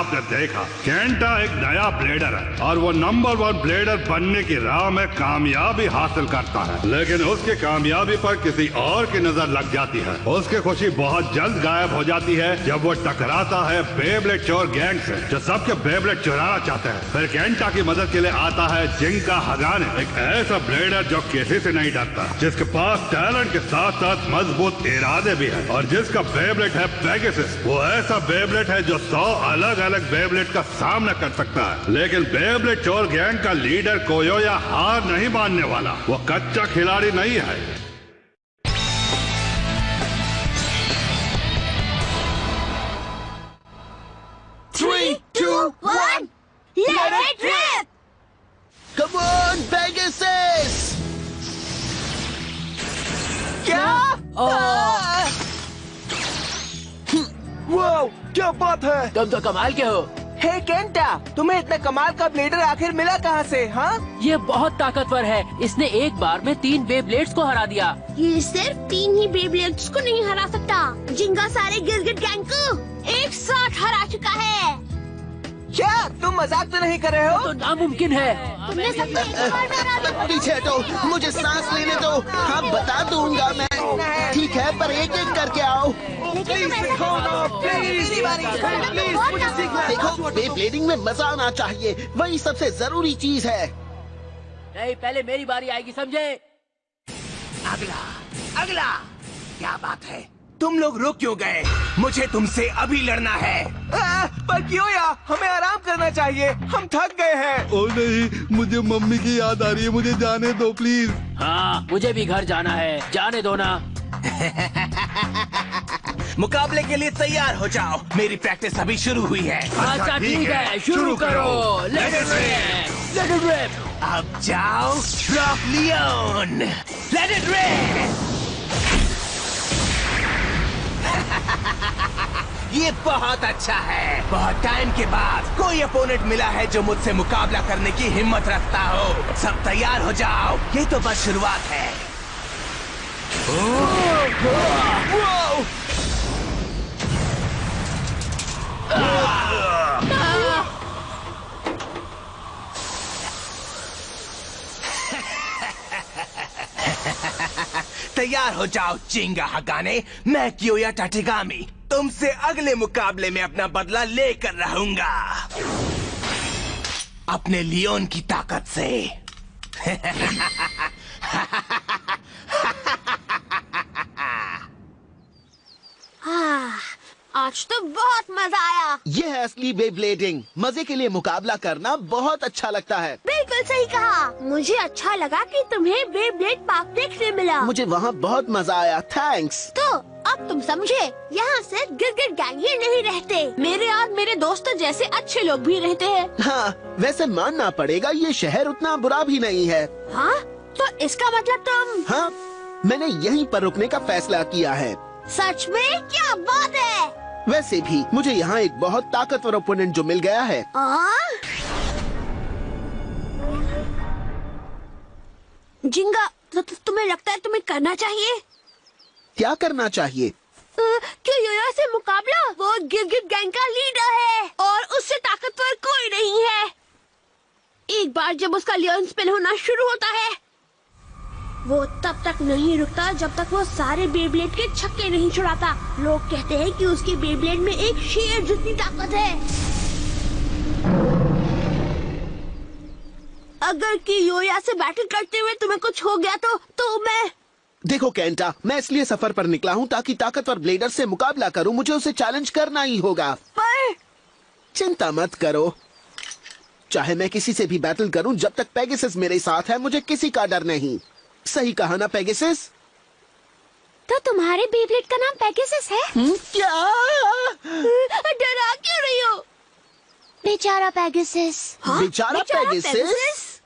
आपने देखा, केंटा एक नया ब्लेडर है और वो नंबर 1 ब्लेडर बनने की राह में कामयाबी हासिल करता है, लेकिन उसकी कामयाबी पर किसी और की नजर लग जाती है। उसकी खुशी बहुत जल्द गायब हो जाती है जब वो टकराता है बेब्लेड चोर गैंग से, जो सबके बेब्लेड चुराना चाहते हैं। फिर केंटा की मदद के लिए आता है जिंगा हगाने, एक ऐसा ब्लेडर जो किसी से नहीं डरता, जिसके पास टैलेंट के साथ साथ मजबूत इरादे भी है, और जिसका बेब्लेड है पेगासस। वो ऐसा बेब्लेड है जो 100 अलग अलग बेब्लेड का सामना कर सकता है। लेकिन बेब्लेड चोर गैंग का लीडर कोयोया हार नहीं मानने वाला। वो कच्चा खिलाड़ी नहीं है। Three, 2, 1, let it rip! Come on, Pegasus! क्या? वाओ, क्या बात है! तुम तो कमाल के हो। हे केंटा, तुम्हें इतना कमाल का ब्लेडर आखिर मिला कहाँ से? हाँ? ये बहुत ताकतवर है। इसने एक बार में 3 बेब्लेड्स को हरा दिया। ये सिर्फ 3 ही बेब्लेड्स को नहीं हरा सकता, जिंगा सारे गिरगिट गैंग को एक साथ हरा चुका है। क्या तुम मजाक तो नहीं कर रहे हो? तो नामुमकिन है। तुमने सबको एक बार में हरा दिया। पीछे हटो, मुझे सांस लेने दो। हाँ, बता दूंगा मैं। ठीक है, पर एक एक करके आओ। लेकिन तुम ऐसा देखो, बेब्लेडिंग में मजा आना चाहिए, वही सबसे जरूरी चीज है। नहीं, पहले मेरी बारी आएगी, समझे? अगला अगला। क्या बात है, तुम लोग रुक क्यों गए? मुझे तुमसे अभी लड़ना है। पर क्यों यार, हमें आराम करना चाहिए, हम थक गए हैं। ओ नहीं, मुझे मम्मी की याद आ रही है, मुझे जाने दो प्लीज। हाँ, मुझे भी घर जाना है, जाने दो ना। मुकाबले के लिए तैयार हो जाओ, मेरी प्रैक्टिस अभी शुरू हुई है। अच्छा ठीक है, शुरू करो। Let it rip, let it rip. अब जाओ Rock Leone, let it rip. ये बहुत अच्छा है। बहुत टाइम के बाद कोई अपोनेंट मिला है जो मुझसे मुकाबला करने की हिम्मत रखता हो। सब तैयार हो जाओ, ये तो बस शुरुआत है। तैयार हो जाओ जिंगा हगाने, मैं कियोया टाटेगामी तुमसे अगले मुकाबले में अपना बदला लेकर रहूंगा, अपने लियोन की ताकत से। हाँ, आज तो बहुत मजा आया। ये है असली बेब्लेडिंग। मजे के लिए मुकाबला करना बहुत अच्छा लगता है। बिल्कुल सही कहा। मुझे अच्छा लगा कि तुम्हें बेब्लेड पार्क देखने मिला। मुझे वहाँ बहुत मजा आया, थैंक्स। तो अब तुम समझे, यहाँ सिर्फ गिरगिट गैंग ही नहीं रहते, मेरे और मेरे दोस्तों जैसे अच्छे लोग भी रहते हैं। हाँ, वैसे मानना पड़ेगा, ये शहर उतना बुरा भी नहीं है। हाँ, तो इसका मतलब तुम? हाँ, मैंने यहीं पर रुकने का फैसला किया है। सच में? क्या बात है। वैसे भी मुझे यहाँ एक बहुत ताकतवर ओपोनेंट जो मिल गया है। जिंगा, तुम्हें लगता है तुम्हें करना चाहिए? क्या करना चाहिए? क्यों योया से मुकाबला? वो गिरगिट गैंग का लीडर है और उससे ताकतवर कोई नहीं है। एक बार जब उसका लियोन स्पिन होना शुरू होता है, वो तब तक नहीं रुकता जब तक वो सारे बेब्लेड के छक्के नहीं छुड़ाता। लोग कहते हैं कि उसके बेब्लेड में एक शेर जितनी ताकत है। अगर कि योया से बैटल करते हुए तुम्हें कुछ हो गया तो मैं... देखो केंटा, मैं इसलिए सफर पर निकला हूँ ताकि ताकतवर ब्लेडर से मुकाबला करूँ। मुझे उसे चैलेंज करना ही होगा। पर चिंता मत करो, चाहे मैं किसी से भी बैटल करूँ, जब तक पेगासस मेरे साथ है मुझे किसी का डर नहीं। सही कहा ना पेगासस? तो तुम्हारे बेब्लेड का नाम पेगासस है? क्या? डरा क्यों रही हो? बेचारा पेगासस। बेचारा पेगासस?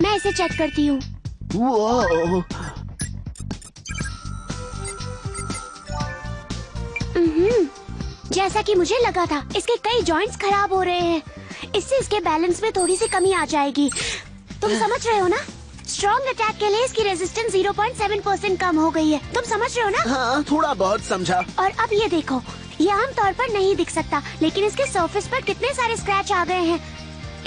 मैं इसे चेक करती हूँ। वो जैसा कि मुझे लगा था, इसके कई जॉइंट्स खराब हो रहे हैं। इससे इसके बैलेंस में थोड़ी सी कमी आ जाएगी। तुम समझ रहे हो ना? स्ट्रॉन्ग अटैक के लिए इसकी रेजिस्टेंस 0.7% कम हो गई है। तुम समझ रहे हो ना? हाँ, थोड़ा बहुत समझा। और अब ये देखो, ये आमतौर पर नहीं दिख सकता, लेकिन इसके सरफेस पर कितने सारे स्क्रैच आ गए हैं।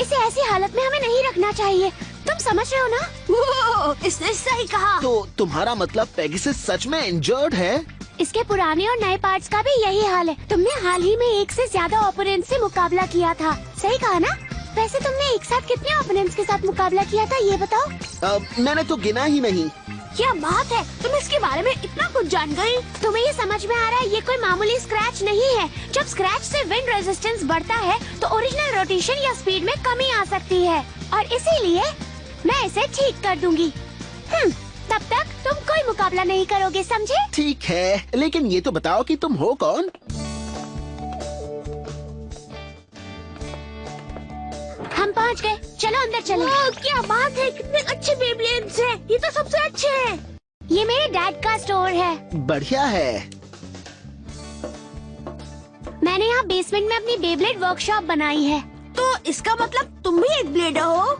इसे ऐसी हालत में हमें नहीं रखना चाहिए। तुम समझ रहे हो ना? वो इसने सही कहा। तो तुम्हारा मतलब पेगासस सच में इंजर्ड है? इसके पुराने और नए पार्ट्स का भी यही हाल है। तुमने हाल ही में एक से ज्यादा ओपोनेंट से मुकाबला किया था, सही कहा ना? वैसे तुमने एक साथ कितने ओपोनेंट्स के साथ मुकाबला किया था, ये बताओ? मैंने तो गिना ही नहीं। क्या बात है, तुम इसके बारे में इतना कुछ जान गई। तुम्हें ये समझ में आ रहा है, ये कोई मामूली स्क्रैच नहीं है। जब स्क्रैच से विंड रेजिस्टेंस बढ़ता है तो ओरिजिनल रोटेशन या स्पीड में कमी आ सकती है, और इसीलिए मैं इसे ठीक कर दूंगी। तब तक तुम कोई मुकाबला नहीं करोगे, समझे? ठीक है, लेकिन ये तो बताओ कि तुम हो कौन? हम पहुंच गए, चलो अंदर चलो। क्या बात है, कितने अच्छे बेब्लेड्स हैं। ये तो सबसे अच्छे हैं। ये मेरे डैड का स्टोर है। बढ़िया है। मैंने यहाँ बेसमेंट में अपनी बेब्लेड वर्कशॉप बनाई है। तो इसका मतलब तुम भी एक ब्लेडर हो?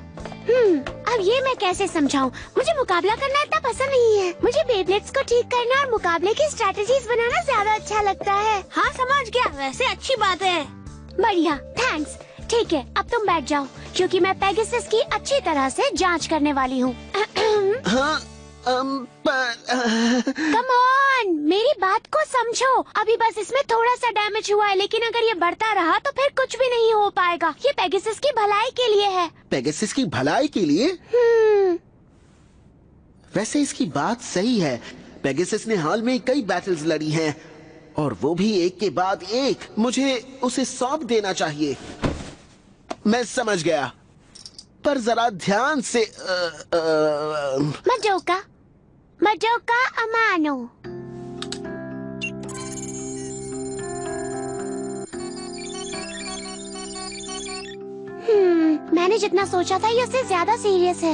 अब ये मैं कैसे समझाऊं? मुझे मुकाबला करना इतना पसंद नहीं है। मुझे बेब्लेड्स को ठीक करना और मुकाबले की स्ट्रेटजीज बनाना ज्यादा अच्छा लगता है। हाँ समझ गया, वैसे अच्छी बात है। बढ़िया, थैंक्स। ठीक है, अब तुम बैठ जाओ, क्योंकि मैं पेगासस की अच्छी तरह से जांच करने वाली हूँ। हाँ, कम ऑन, मेरी बात को समझो। अभी बस इसमें थोड़ा सा डैमेज हुआ है, लेकिन अगर ये बढ़ता रहा तो फिर कुछ भी नहीं हो पाएगा। ये पेगासस की भलाई के लिए है। पेगासस की भलाई के लिए? वैसे इसकी बात सही है। पेगासस ने हाल में कई बैटल्स लड़ी हैं, और वो भी एक के बाद एक। मुझे उसे सौंप देना चाहिए। मैं समझ गया, पर जरा ध्यान से। मडोका अमानो। मैंने जितना सोचा था ये उससे ज्यादा सीरियस है।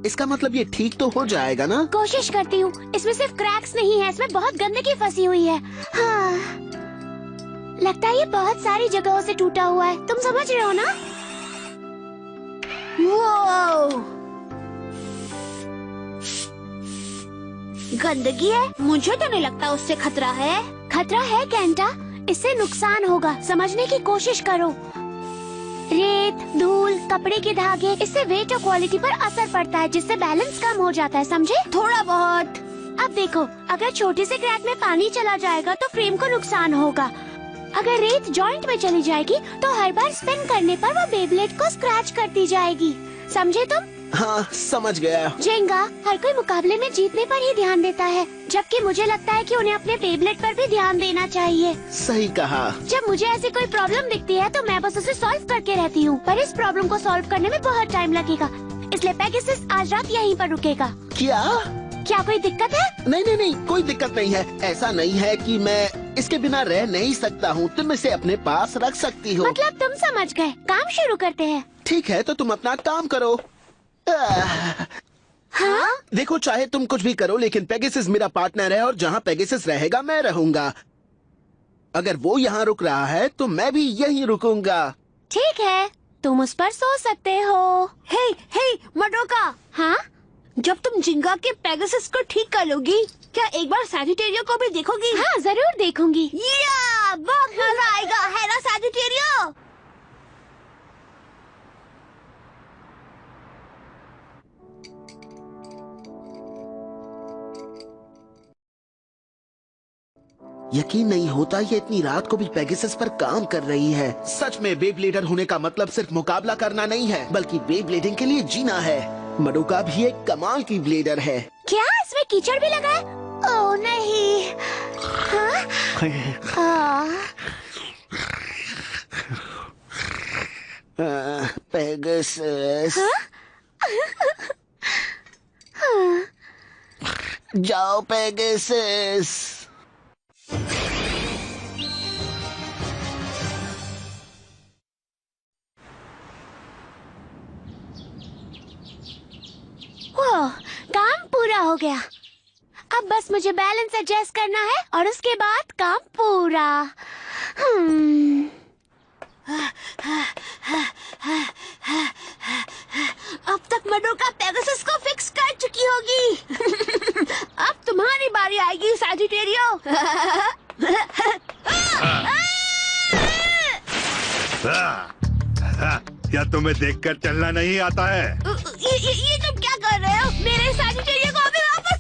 इसका मतलब ये ठीक तो हो जाएगा ना? कोशिश करती हूँ। इसमें सिर्फ क्रैक्स नहीं है, इसमें बहुत गंदगी फंसी हुई है। हाँ, लगता है ये बहुत सारी जगहों से टूटा हुआ है। तुम समझ रहे हो ना? वो गंदगी है? मुझे तो नहीं लगता उससे खतरा है। खतरा है केंटा, इससे नुकसान होगा। समझने की कोशिश करो। रेत, धूल, कपड़े के धागे, इससे वेट और क्वालिटी पर असर पड़ता है, जिससे बैलेंस कम हो जाता है, समझे? थोड़ा बहुत। अब देखो, अगर छोटे से क्रैक में पानी चला जाएगा तो फ्रेम को नुकसान होगा। अगर रेत जॉइंट में चली जाएगी तो हर बार स्पिन करने पर वो बेब्लेड को स्क्रैच करती जाएगी, समझे तुम? हाँ, समझ गया। जेंगा, हर कोई मुकाबले में जीतने पर ही ध्यान देता है, जबकि मुझे लगता है कि उन्हें अपने बेब्लेड पर भी ध्यान देना चाहिए। सही कहा। जब मुझे ऐसी कोई प्रॉब्लम दिखती है तो मैं बस उसे सॉल्व करके रहती हूँ, पर इस प्रॉब्लम को सॉल्व करने में बहुत टाइम लगेगा, इसलिए पेगासस आज रात यहीं पर रुकेगा। क्या कोई दिक्कत है? नहीं, कोई दिक्कत नहीं है। ऐसा नहीं है कि मैं इसके बिना रह नहीं सकता हूँ। तुम इसे अपने पास रख सकती हो। मतलब तुम समझ गए। काम शुरू करते हैं। ठीक है, तो तुम अपना काम करो। हाँ? देखो, चाहे तुम कुछ भी करो, लेकिन पेगासस मेरा पार्टनर है, और जहाँ पेगासस रहेगा मैं रहूंगा। अगर वो यहाँ रुक रहा है तो मैं भी यहीं रुकूंगा। ठीक है, तुम उस पर सो सकते हो। हे मडोका, हाँ? जब तुम जिंगा के पेगासस को ठीक कर लोगी, क्या एक बार सैजिटेरियो को भी देखोगी? हाँ, जरूर देखूंगी। या, बहुत मजा आएगा, है ना सैजिटेरियो? यकीन नहीं होता ये इतनी रात को भी पेगासस पर काम कर रही है। सच में बेब्लेडर होने का मतलब सिर्फ मुकाबला करना नहीं है, बल्कि बेब्लेडिंग के लिए जीना है। मडोका भी एक कमाल की ब्लेडर है। क्या इसमें कीचड़ भी लगा है? ओह नहीं। पेगासस, जाओ पेगासस। काम पूरा हो गया। अब बस मुझे बैलेंस एडजस्ट करना है और उसके बाद काम पूरा। अब तक मडोका पेगासस को चुकी होगी। अब तुम्हारी बारी आएगी सैजिटेरियो। क्या तुम्हें देखकर चलना नहीं आता है? ये तुम क्या कर रहे हो? मेरे सैजिटेरियो को अभी वापस।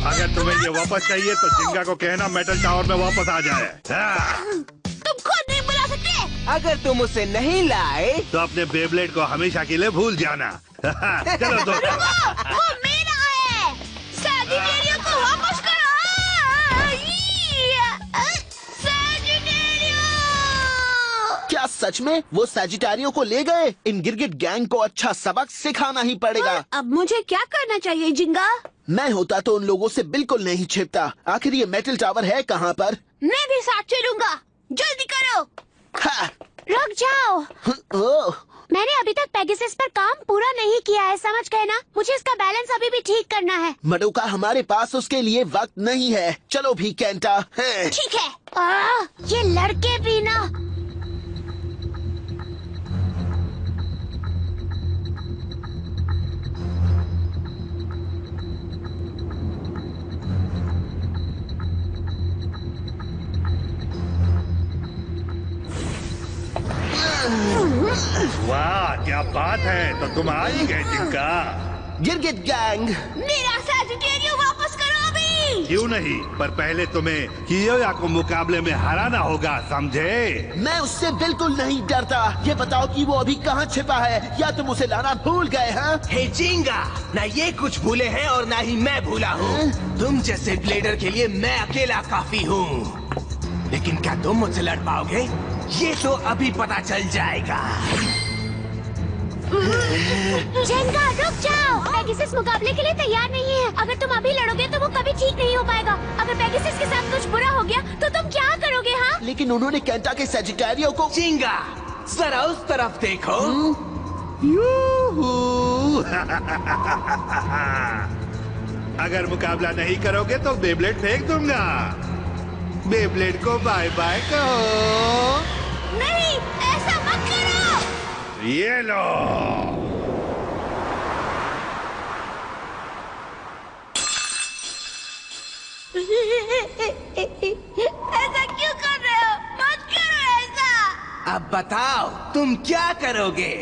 अगर तुम्हें ये वापस चाहिए तो जिंगा को कहना मेटल टावर में वापस आ जाए। तुम खुद नहीं बुला सकते। अगर तुम उसे नहीं लाए तो अपने बेब्लेड को हमेशा के लिए भूल जाना। चलो तो। वो मेरा है। सैजिटेरियो को वापस करो। सैजिटेरियो। क्या सच में वो सैजिटारियो को ले गए? इन गिरगिट गैंग को अच्छा सबक सिखाना ही पड़ेगा। अब मुझे क्या करना चाहिए जिंगा? मैं होता तो उन लोगों से बिल्कुल नहीं छिपता। आखिर ये मेटल टावर है कहाँ पर? मैं भी साथ चलूंगा। जल्दी करो। हाँ। रुक जाओ। ओह, मैंने अभी तक पेगासस पर काम पूरा नहीं किया है, समझ गए ना? मुझे इसका बैलेंस अभी भी ठीक करना है। मडोका, हमारे पास उसके लिए वक्त नहीं है। चलो भी केंटा। ठीक है। ये लड़के भी ना। वाह, क्या बात है। तो तुम आ ही गए जिंगा। गिरगिट गैंग, मेरा सैजिटेरियो वापस करो अभी। क्यों नहीं, पर पहले तुम्हें कियोया को मुकाबले में हराना होगा, समझे? मैं उससे बिल्कुल नहीं डरता। ये बताओ कि वो अभी कहाँ छिपा है, या तुम उसे लाना भूल गए? हाँ, हे जिंगा, ना ये कुछ भूले हैं और ना ही मैं भूला हूँ। तुम जैसे ब्लेडर के लिए मैं अकेला काफी हूँ। लेकिन क्या तुम मुझसे लड़ पाओगे? ये तो अभी पता चल जाएगा। जेंगा, रुक जाओ। पेगासस मुकाबले के लिए तैयार नहीं है। अगर तुम अभी लड़ोगे तो वो कभी ठीक नहीं हो पाएगा। अगर पेगासस के साथ कुछ बुरा हो गया तो तुम क्या करोगे? हाँ, लेकिन उन्होंने केंटा के सैजिटारियो को। जिंगा, जरा उस तरफ देखो। यूहू। अगर मुकाबला नहीं करोगे तो बेब्लेड फेंक दूंगा। बेब्लेड को बाय बाय कहो। नहीं, ऐसा मत करो। ये लो। ऐसा क्यों कर रहे हो? मत करो ऐसा। अब बताओ तुम क्या करोगे?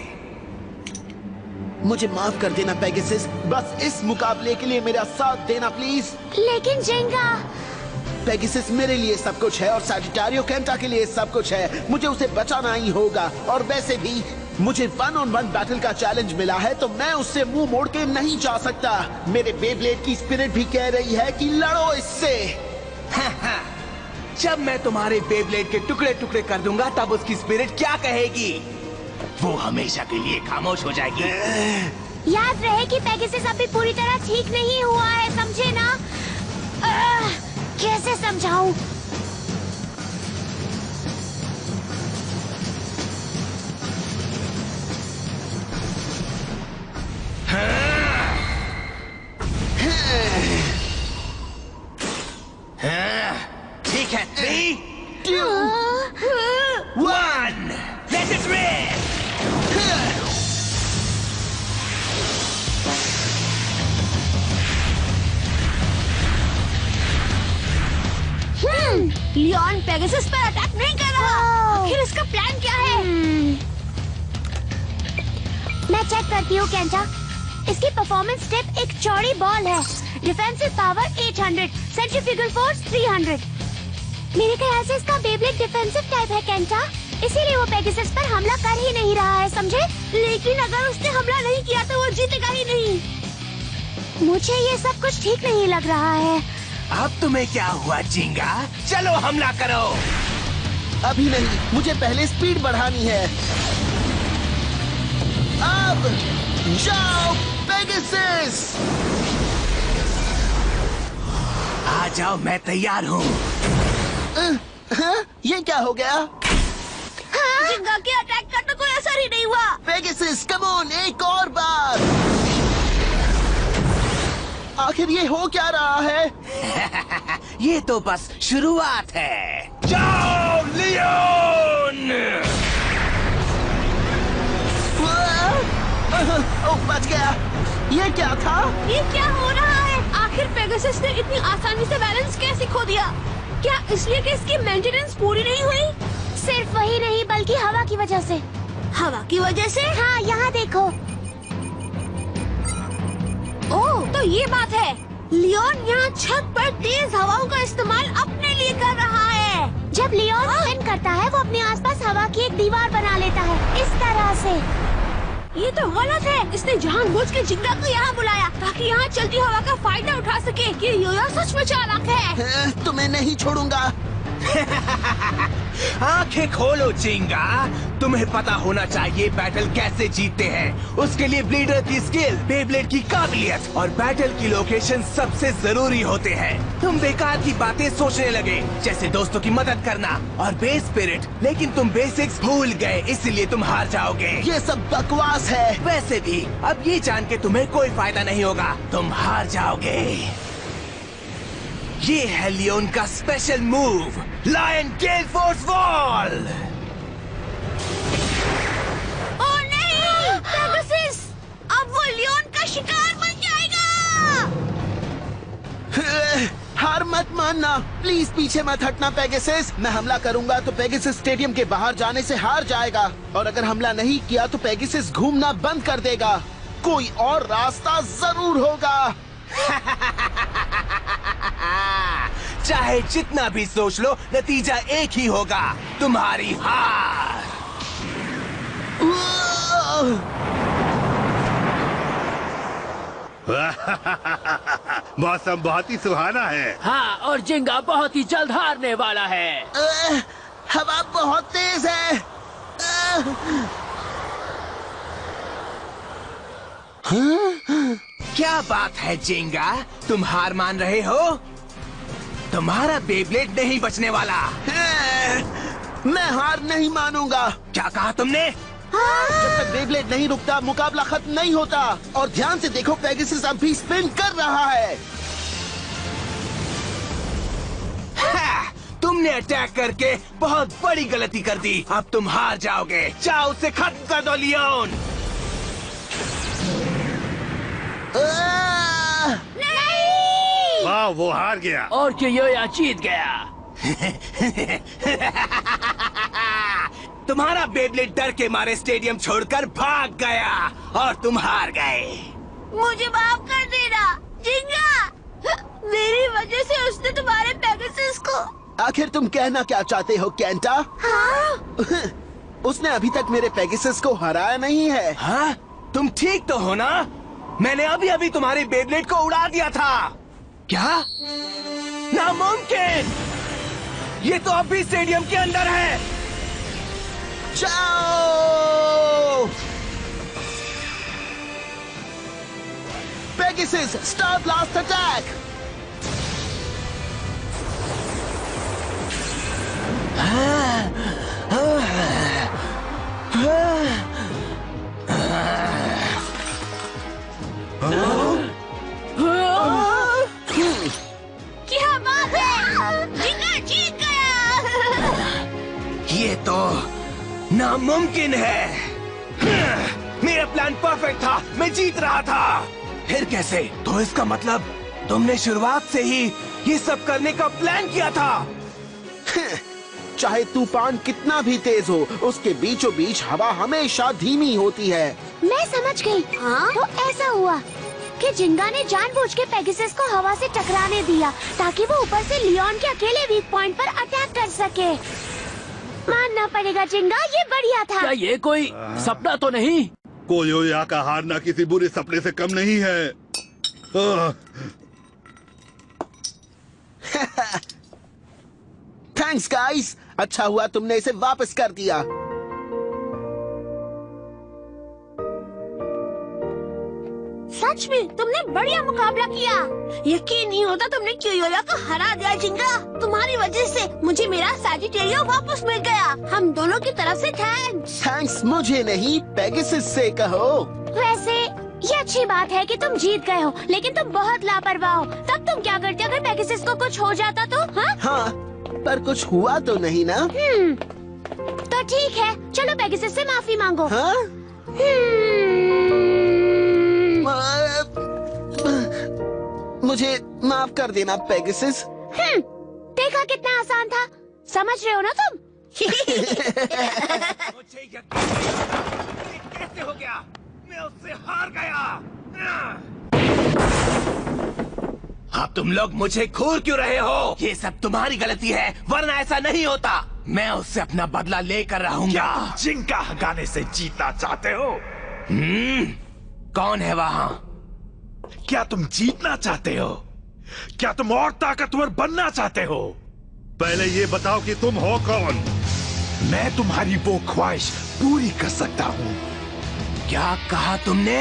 मुझे माफ कर देना पेगासस, बस इस मुकाबले के लिए मेरा साथ देना प्लीज। लेकिन जेंगा, पेगासस मेरे लिए सब कुछ है और सैजिटारियो केंटा के लिए सब कुछ है। मुझे उसे बचाना ही होगा। और वैसे भी मुझे 1-on-1 बैटल का चैलेंज मिला है, तो मैं उससे मुंह मोड़ के नहीं जा सकता। मेरे बेब्लेड की स्पिरिट भी कह रही है कि लड़ो इससे। जब मैं तुम्हारे बेब्लेड के टुकड़े टुकड़े कर दूंगा तब उसकी स्पिरिट क्या कहेगी? वो हमेशा के लिए खामोश हो जाएगी। याद रहे कि पेगासस अभी पूरी तरह ठीक नहीं हुआ है, समझे ना? कैसे समझाऊं? ठीक है, 3, 2, 1, let it rip! Leone Pegasus पर अटैक नहीं कर रहा। आखिर इसका प्लान क्या है? मैं चेक करती हूँ केंटा। इसकी परफॉर्मेंस स्टेप एक चौड़ी बॉल है। Defensive power 800, centrifugal force 300। मेरे ख्याल से इसका बेब्लेड डिफेंसिव टाइप है केंटा, इसीलिए वो पेगासस पर हमला कर ही नहीं रहा है, समझे? लेकिन अगर उसने हमला नहीं किया तो वो जीतेगा ही नहीं। मुझे ये सब कुछ ठीक नहीं लग रहा है। अब तुम्हें क्या हुआ जिंगा? चलो हमला करो। अभी नहीं, मुझे पहले स्पीड बढ़ानी है। अब जाओ पेगासस। आ जाओ, मैं तैयार हूँ। हाँ? ये क्या हो गया? जिंगा के अटैक का तो कोई असर ही नहीं हुआ। पेगासस, कम ऑन, एक और बार। आखिर ये हो क्या रहा है? ये तो बस शुरुआत है। जाओ लियोन! ओह, बच गया। ये क्या था? ये क्या हो रहा है? आखिर पेगासस ने इतनी आसानी से बैलेंस कैसे खो दिया? क्या इसलिए कि इसकी मेंटेनेंस पूरी नहीं हुई? सिर्फ वही नहीं बल्कि हवा की वजह से। हवा की वजह से? हाँ, यहाँ देखो। ओह, तो ये बात है। लियोन यहाँ छत पर तेज हवाओं का इस्तेमाल अपने लिए कर रहा है। जब लियोन स्पिन करता है वो अपने आसपास हवा की एक दीवार बना लेता है, इस तरह से। ये तो गलत है। इसने जानबूझ के जिंगा को यहाँ बुलाया ताकि यहाँ चलती हवा का फायदा उठा सके। ये योया सच में चालाक है। तुम्हें नहीं छोड़ूंगा। आंखें खोलो चिंगा, तुम्हें पता होना चाहिए बैटल कैसे जीतते हैं। उसके लिए ब्लेडर की स्किल, बेब्लेड की काबिलियत और बैटल की लोकेशन सबसे जरूरी होते हैं। तुम बेकार की बातें सोचने लगे, जैसे दोस्तों की मदद करना और बेस स्पिरिट, लेकिन तुम बेसिक्स भूल गए, इसलिए तुम हार जाओगे। ये सब बकवास है। वैसे भी अब ये जान के तुम्हें कोई फायदा नहीं होगा, तुम हार जाओगे। ये है लियोन का स्पेशल मूव, लायन गेल फोर्स वॉल। ओह नहीं, पेगासस! अब वो लियोन का शिकार बन जाएगा। हार मत मानना, प्लीज पीछे मत हटना पेगासस। मैं हमला करूंगा तो पेगासस स्टेडियम के बाहर जाने से हार जाएगा, और अगर हमला नहीं किया तो पेगासस घूमना बंद कर देगा। कोई और रास्ता जरूर होगा। चाहे जितना भी सोच लो, नतीजा एक ही होगा, तुम्हारी हार। मौसम बहुत ही सुहाना है। हाँ, और जिंगा बहुत ही जल्द हारने वाला है। हवा बहुत तेज है। क्या बात है जिंगा, तुम हार मान रहे हो? तुम्हारा बेब्लेड नहीं बचने वाला। मैं हार नहीं मानूंगा। क्या कहा तुमने? जब तक बेब्लेड नहीं रुकता मुकाबला खत्म नहीं होता। और ध्यान से देखो, पेगासस अब भी स्पिन कर रहा है। तुमने अटैक करके बहुत बड़ी गलती कर दी। अब तुम हार जाओगे। जाओ, उसे खत्म कर दो लियोन। नहीं! वाह, वो हार गया। और योया जीत गया। तुम्हारा बेब्लेड डर के मारे स्टेडियम छोड़कर भाग गया और तुम हार गए। मुझे माफ कर देना, जिंगा। मेरी वजह से उसने तुम्हारे पेगासस को। आखिर तुम कहना क्या चाहते हो केंटा? हाँ? उसने अभी तक मेरे पेगासस को हराया नहीं है। हाँ? तुम ठीक तो हो ना? मैंने अभी अभी तुम्हारे बेब्लेड को उड़ा दिया था। क्या? नामुमकिन! ये तो अब भी स्टेडियम के अंदर है। जाओ! Pegasus, start last attack. क्या बात है, जिंगा जीत गया। ये तो नामुमकिन है। मेरा प्लान परफेक्ट था, मैं जीत रहा था। फिर कैसे? तो इसका मतलब तुमने शुरुआत से ही ये सब करने का प्लान किया था। चाहे तूफान कितना भी तेज हो, उसके बीचों बीच हवा हमेशा धीमी होती है। मैं समझ गई। हाँ? तो ऐसा हुआ कि जिंगा ने जानबूझ के पेगासस को हवा से टकराने दिया ताकि वो ऊपर से लियोन के अकेले वीक पॉइंट पर अटैक कर सके। मानना पड़ेगा जिंगा, ये बढ़िया था। क्या ये कोई सपना तो नहीं? कोयोया का हारना किसी बुरे सपने से कम नहीं है। थैंक्स गाइस, अच्छा हुआ तुमने इसे वापस कर दिया। सच में तुमने बढ़िया मुकाबला किया। यकीन नहीं होता तुमने क्योयोया को हरा दिया जिंगा। तुम्हारी वजह से मुझे मेरा सैजिटेरियो वापस मिल गया। हम दोनों की तरफ से थैंक्स। थैंक्स मुझे नहीं, पेगासस से कहो। वैसे ये अच्छी बात है कि तुम जीत गए हो, लेकिन तुम बहुत लापरवाह हो। तब तुम क्या करते अगर पेगासस को कुछ हो जाता तो? हाँ, पर कुछ हुआ तो नहीं ना? तो ठीक है, चलो पेगासस से माफी मांगो। हाँ? मुझे माफ कर देना पेगासस। देखा कितना आसान था, समझ रहे हो ना तुम? मुझे यकीन नहीं होता, ये कैसे हो गया? मैं उससे हार गया। अब तुम लोग मुझे घूर क्यों रहे हो? ये सब तुम्हारी गलती है, वरना ऐसा नहीं होता। मैं उससे अपना बदला लेकर रहूंगा। जिंका गाने से जीतना चाहते हो? कौन है वहाँ? क्या तुम जीतना चाहते हो? क्या तुम और ताकतवर बनना चाहते हो? पहले ये बताओ कि तुम हो कौन? मैं तुम्हारी वो ख्वाहिश पूरी कर सकता हूँ। क्या कहा तुमने?